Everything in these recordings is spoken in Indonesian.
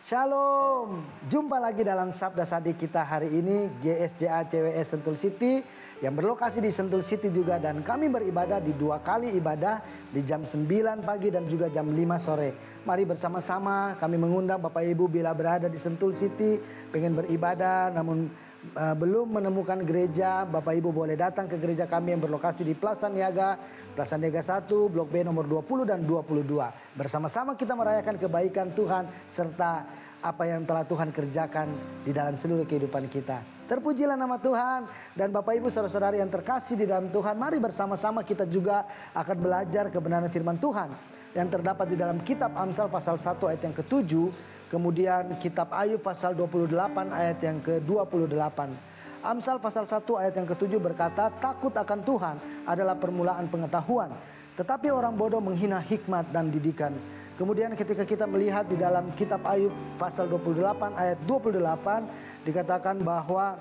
Shalom, jumpa lagi dalam Sabda Sadik kita hari ini GSJA CWS Sentul City yang berlokasi di Sentul City juga, dan kami beribadah di 2 kali ibadah di jam 9 pagi dan juga jam 5 sore. Mari bersama-sama kami mengundang Bapak Ibu bila berada di Sentul City pengen beribadah namun belum menemukan gereja, Bapak Ibu boleh datang ke gereja kami yang berlokasi di Plaza Niaga 1, Blok B nomor 20 dan 22. Bersama-sama kita merayakan kebaikan Tuhan serta apa yang telah Tuhan kerjakan di dalam seluruh kehidupan kita. Terpujilah nama Tuhan. Dan Bapak Ibu saudara-saudari yang terkasih di dalam Tuhan, mari bersama-sama kita juga akan belajar kebenaran firman Tuhan yang terdapat di dalam kitab Amsal pasal 1 ayat yang ke-7, kemudian kitab Ayub pasal 28 ayat yang ke-28. Amsal pasal 1 ayat yang ke-7 berkata, takut akan Tuhan adalah permulaan pengetahuan, tetapi orang bodoh menghina hikmat dan didikan. Kemudian ketika kita melihat di dalam kitab Ayub pasal 28 ayat 28 dikatakan bahwa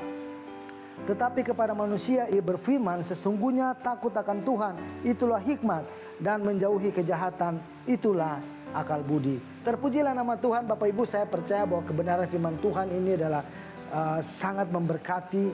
tetapi kepada manusia ia berfirman, sesungguhnya takut akan Tuhan itulah hikmat, dan menjauhi kejahatan itulah akal budi. Terpujilah nama Tuhan. Bapak Ibu, saya percaya bahwa kebenaran firman Tuhan ini adalah sangat memberkati,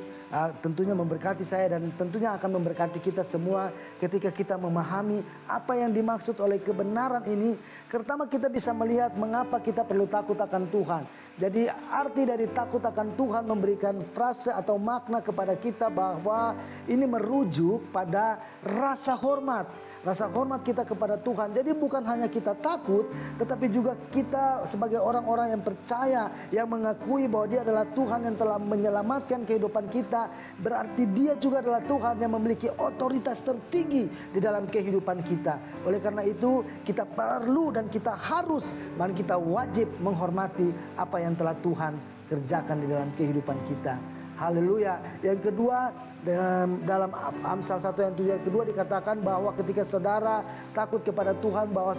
tentunya memberkati saya dan tentunya akan memberkati kita semua ketika kita memahami apa yang dimaksud oleh kebenaran ini. Pertama, kita bisa melihat mengapa kita perlu takut akan Tuhan. Jadi arti dari takut akan Tuhan memberikan frase atau makna kepada kita bahwa ini merujuk pada rasa hormat. Rasa hormat kita kepada Tuhan. Jadi bukan hanya kita takut, tetapi juga kita sebagai orang-orang yang percaya, yang mengakui bahwa Dia adalah Tuhan yang telah menyelamatkan kehidupan kita. Berarti Dia juga adalah Tuhan yang memiliki otoritas tertinggi di dalam kehidupan kita. Oleh karena itu kita perlu dan kita harus, dan kita wajib menghormati apa yang telah Tuhan kerjakan di dalam kehidupan kita. Haleluya. Yang kedua, dalam Amsal 1 ayat 7 yang kedua dikatakan bahwa ketika saudara takut kepada Tuhan, bahwa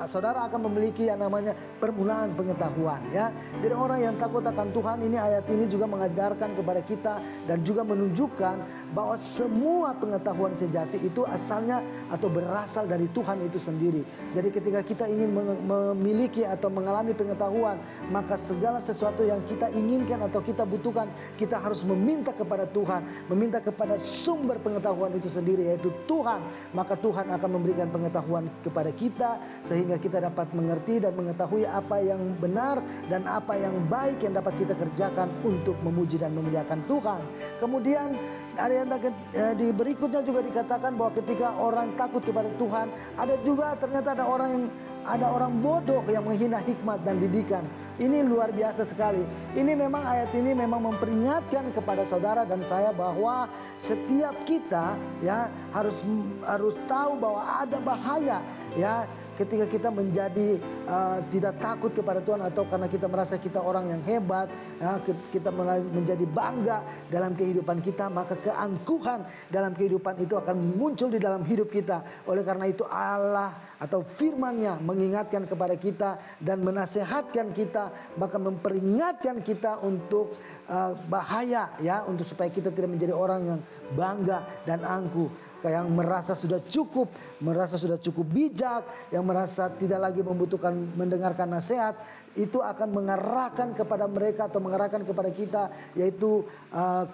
saudara akan memiliki yang namanya permulaan pengetahuan, ya. Jadi orang yang takut akan Tuhan, ini ayat ini juga mengajarkan kepada kita dan juga menunjukkan bahwa semua pengetahuan sejati itu asalnya atau berasal dari Tuhan itu sendiri. Jadi ketika kita ingin memiliki atau mengalami pengetahuan, maka segala sesuatu yang kita inginkan atau kita butuhkan, kita harus meminta kepada Tuhan, meminta kepada sumber pengetahuan itu sendiri, yaitu Tuhan. Maka Tuhan akan memberikan pengetahuan kepada kita sehingga kita dapat mengerti dan mengetahui apa yang benar dan apa yang baik yang dapat kita kerjakan untuk memuji dan memuliakan Tuhan. Kemudian ada yang di berikutnya juga dikatakan bahwa ketika orang takut kepada Tuhan, ada juga ternyata ada orang bodoh yang menghina hikmat dan didikan. Ini luar biasa sekali. Ini memang ayat ini memang memperingatkan kepada saudara dan saya bahwa setiap kita ya harus tahu bahwa ada bahaya ya ketika kita menjadi tidak takut kepada Tuhan, atau karena kita merasa kita orang yang hebat, ya, kita menjadi bangga dalam kehidupan kita, maka keangkuhan dalam kehidupan itu akan muncul di dalam hidup kita. Oleh karena itu Allah atau firman-Nya mengingatkan kepada kita dan menasehatkan kita, bahkan memperingatkan kita untuk bahaya ya, untuk supaya kita tidak menjadi orang yang bangga dan angkuh, yang merasa sudah cukup bijak, yang merasa tidak lagi membutuhkan mendengarkan nasihat. Itu akan mengarahkan kepada mereka atau mengarahkan kepada kita, yaitu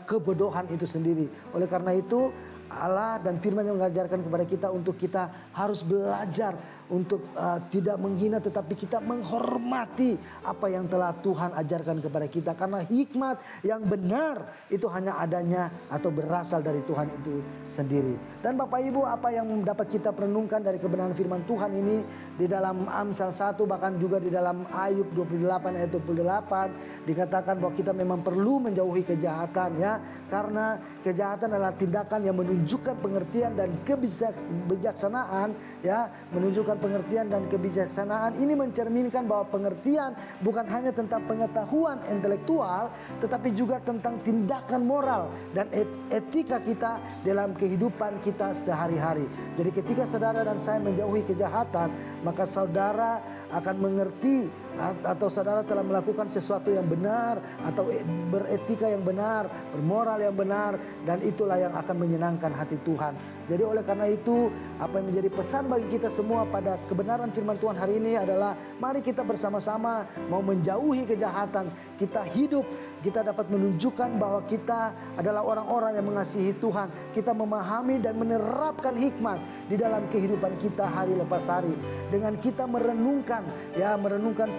kebodohan itu sendiri. Oleh karena itu Allah dan firman yang mengajarkan kepada kita untuk kita harus belajar untuk tidak menghina, tetapi kita menghormati apa yang telah Tuhan ajarkan kepada kita. Karena hikmat yang benar itu hanya adanya atau berasal dari Tuhan itu sendiri. Dan Bapak Ibu, apa yang dapat kita perenungkan dari kebenaran firman Tuhan ini di dalam Amsal 1, bahkan juga di dalam Ayub 28 ayat 28 dikatakan bahwa kita memang perlu menjauhi kejahatan, ya. Karena kejahatan adalah tindakan yang menunjukkan pengertian dan kebijaksanaan, ya, menunjukkan pengertian dan kebijaksanaan. Ini mencerminkan bahwa pengertian bukan hanya tentang pengetahuan intelektual, tetapi juga tentang tindakan moral dan etika kita dalam kehidupan kita sehari-hari. Jadi ketika saudara dan saya menjauhi kejahatan, maka saudara akan mengerti atau saudara telah melakukan sesuatu yang benar atau beretika yang benar, bermoral yang benar, dan itulah yang akan menyenangkan hati Tuhan. Jadi oleh karena itu, apa yang menjadi pesan bagi kita semua pada kebenaran firman Tuhan hari ini adalah mari kita bersama-sama mau menjauhi kejahatan, kita hidup, kita dapat menunjukkan bahwa kita adalah orang-orang yang mengasihi Tuhan. Kita memahami dan menerapkan hikmat di dalam kehidupan kita hari lepas hari. Dengan kita merenungkan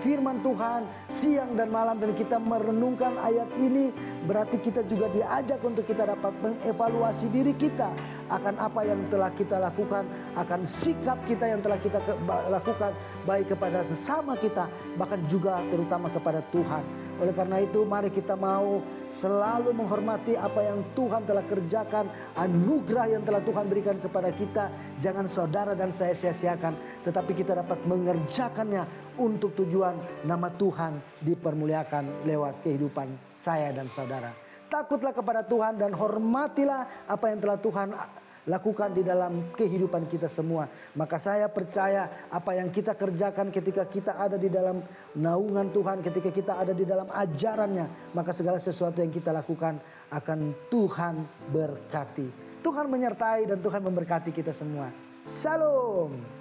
firman Tuhan siang dan malam, dan kita merenungkan ayat ini, berarti kita juga diajak untuk kita dapat mengevaluasi diri kita akan apa yang telah kita lakukan, akan sikap kita yang telah kita lakukan baik kepada sesama kita, bahkan juga terutama kepada Tuhan. Oleh karena itu mari kita mau selalu menghormati apa yang Tuhan telah kerjakan, anugerah yang telah Tuhan berikan kepada kita. Jangan saudara dan saya sia-siakan, tetapi kita dapat mengerjakannya untuk tujuan nama Tuhan dipermuliakan lewat kehidupan saya dan saudara. Takutlah kepada Tuhan dan hormatilah apa yang telah Tuhan lakukan di dalam kehidupan kita semua. Maka saya percaya apa yang kita kerjakan ketika kita ada di dalam naungan Tuhan, ketika kita ada di dalam ajarannya, maka segala sesuatu yang kita lakukan akan Tuhan berkati. Tuhan menyertai dan Tuhan memberkati kita semua. Shalom.